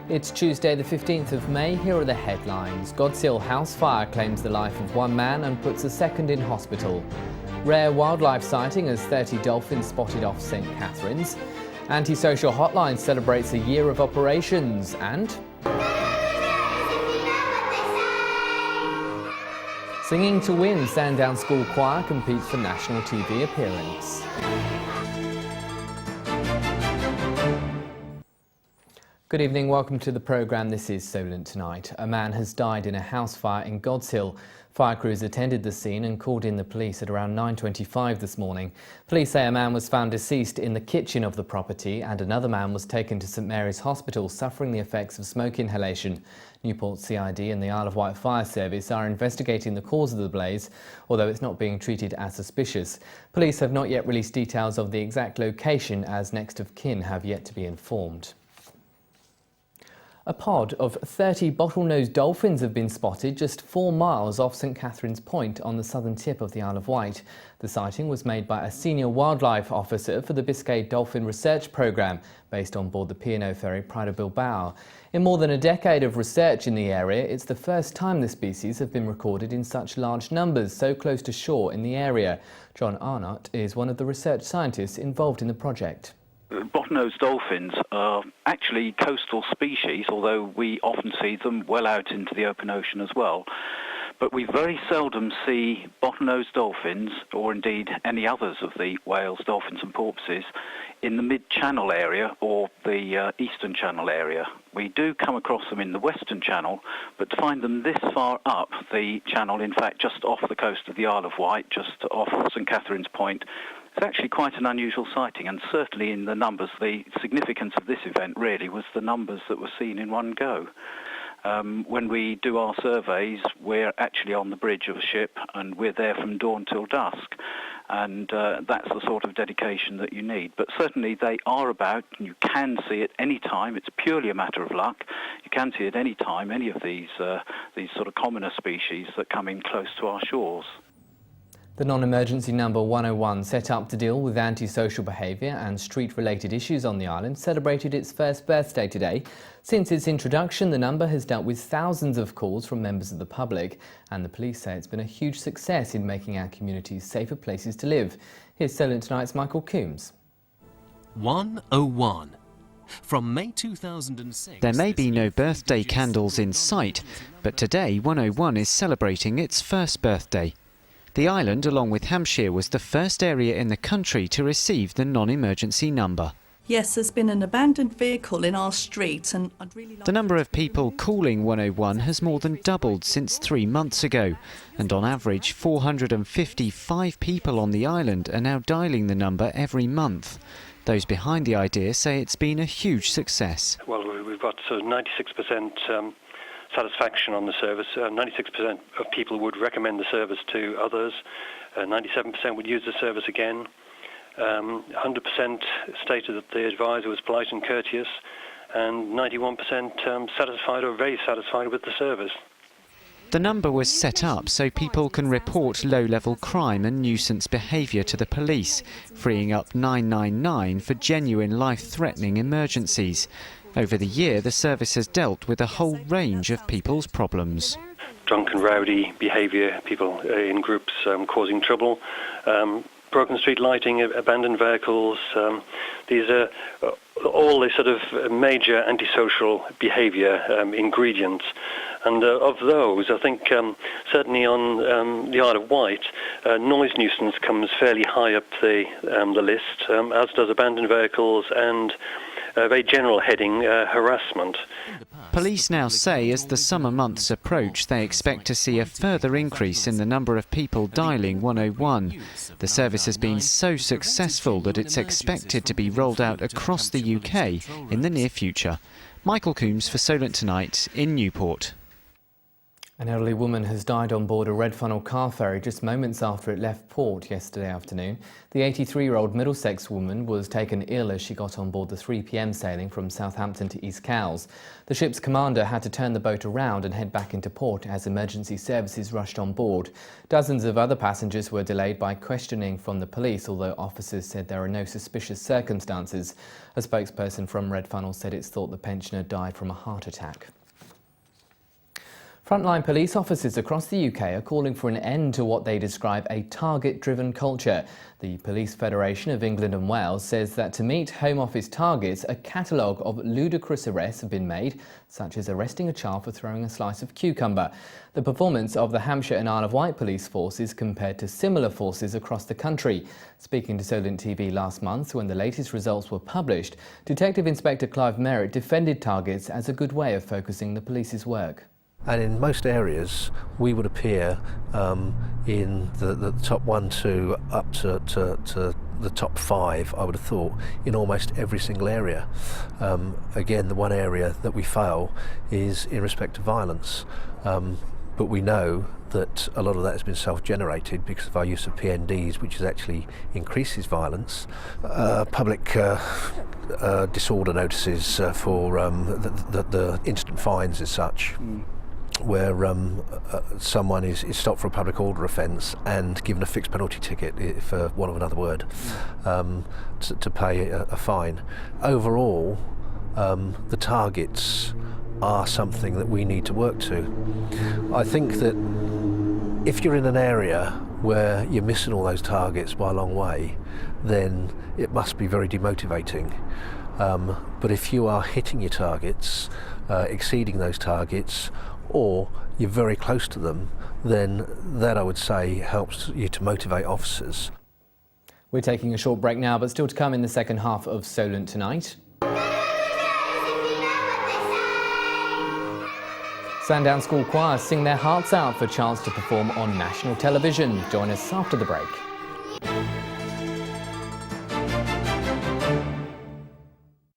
It's Tuesday the 15th of May. Here are the headlines. Godsill house fire claims the life of one man and puts a second in hospital. Rare wildlife sighting as 30 dolphins spotted off St Catherine's. Antisocial hotline celebrates a year of operations. And Singing to Win, Sandown School Choir competes for national TV appearance. Good evening, welcome to the programme. This is Solent Tonight. A man has died in a house fire in Godsill. Fire crews attended the scene and called in the police at around 9:25 this morning. Police say a man was found deceased in the kitchen of the property and another man was taken to St Mary's Hospital suffering the effects of smoke inhalation. Newport CID and the Isle of Wight Fire Service are investigating the cause of the blaze, although it's not being treated as suspicious. Police have not yet released details of the exact location as next of kin have yet to be informed. A pod of 30 bottlenose dolphins have been spotted just 4 miles off St Catherine's Point on the southern tip of the Isle of Wight. The sighting was made by a senior wildlife officer for the Biscay Dolphin Research Programme based on board the P&O ferry Pride of Bilbao. In more than a decade of research in the area, it's the first time the species have been recorded in such large numbers so close to shore in the area. John Arnott is one of the research scientists involved in the project. Bottlenose dolphins are actually coastal species, although we often see them well out into the open ocean as well. But we very seldom see bottlenose dolphins, or indeed any others of the whales, dolphins and porpoises, in the mid-channel area or the eastern channel area. We do come across them in the western channel, but to find them this far up the channel, in fact just off the coast of the Isle of Wight, just off St Catherine's Point, it's actually quite an unusual sighting, and certainly in the numbers. The significance of this event really was the numbers that were seen in one go. When we do our surveys, we're actually on the bridge of a ship and we're there from dawn till dusk, and that's the sort of dedication that you need. But certainly they are about, and you can see at any time. It's purely a matter of luck. You can see at any time any of these sort of commoner species that come in close to our shores. The non-emergency number 101, set up to deal with antisocial behaviour and street-related issues on the island, celebrated its first birthday today. Since its introduction, the number has dealt with thousands of calls from members of the public, and the police say it's been a huge success in making our communities safer places to live. Here's Solent Tonight's Michael Coombs. 101. From May 2006... There may be no birthday candles in sight, but today 101 is celebrating its first birthday. The island, along with Hampshire, was the first area in the country to receive the non-emergency number. Yes, there's been an abandoned vehicle in our street, and I'd really like... The number of people calling 101 has more than doubled since 3 months ago, and on average 455 people on the island are now dialing the number every month. Those behind the idea say it's been a huge success. Well, we've got 96% satisfaction on the service. 96% of people would recommend the service to others. 97% would use the service again. 100% stated that the advisor was polite and courteous, and 91% satisfied or very satisfied with the service. The number was set up so people can report low-level crime and nuisance behaviour to the police, freeing up 999 for genuine life-threatening emergencies. Over the year, the service has dealt with a whole range of people's problems. Drunk and rowdy behaviour, people in groups causing trouble, broken street lighting, abandoned vehicles. These are all the sort of major antisocial behaviour ingredients. And of those, I think certainly on the Isle of Wight, noise nuisance comes fairly high up the list, as does abandoned vehicles and a very general heading, harassment. Police now say as the summer months approach, they expect to see a further increase in the number of people dialing 101. The service has been so successful that it's expected to be rolled out across the UK in the near future. Michael Coombs for Solent Tonight in Newport. An elderly woman has died on board a red funnel car ferry just moments after it left port yesterday afternoon. The 83-year-old Middlesex woman was taken ill as she got on board the 3 p.m. sailing from Southampton to East Cowes. The ship's commander had to turn the boat around and head back into port as emergency services rushed on board. Dozens of other passengers were delayed by questioning from the police, although officers said there are no suspicious circumstances. A spokesperson from Red Funnel said it's thought the pensioner died from a heart attack. Frontline police officers across the UK are calling for an end to what they describe a target-driven culture. The Police Federation of England and Wales says that to meet Home Office targets, a catalogue of ludicrous arrests have been made, such as arresting a child for throwing a slice of cucumber. The performance of the Hampshire and Isle of Wight police forces compared to similar forces across the country. Speaking to Solent TV last month, when the latest results were published, Detective Inspector Clive Merritt defended targets as a good way of focusing the police's work. And in most areas, we would appear in the top 1, 2, up to the top 5, I would have thought, in almost every single area. Again, the one area that we fail is in respect to violence. But we know that a lot of that has been self-generated because of our use of PNDs, which has actually increases violence. Public disorder notices for the instant fines as such. Where someone is stopped for a public order offence and given a fixed penalty ticket, for want of another word, to pay a fine. Overall, the targets are something that we need to work to. I think that if you're in an area where you're missing all those targets by a long way, then it must be very demotivating. But if you are hitting your targets, exceeding those targets, or you're very close to them, then that, I would say, helps you to motivate officers. We're taking a short break now, but still to come in the second half of Solent Tonight. Sandown School Choir sing their hearts out for a chance to perform on national television. Join us after the break.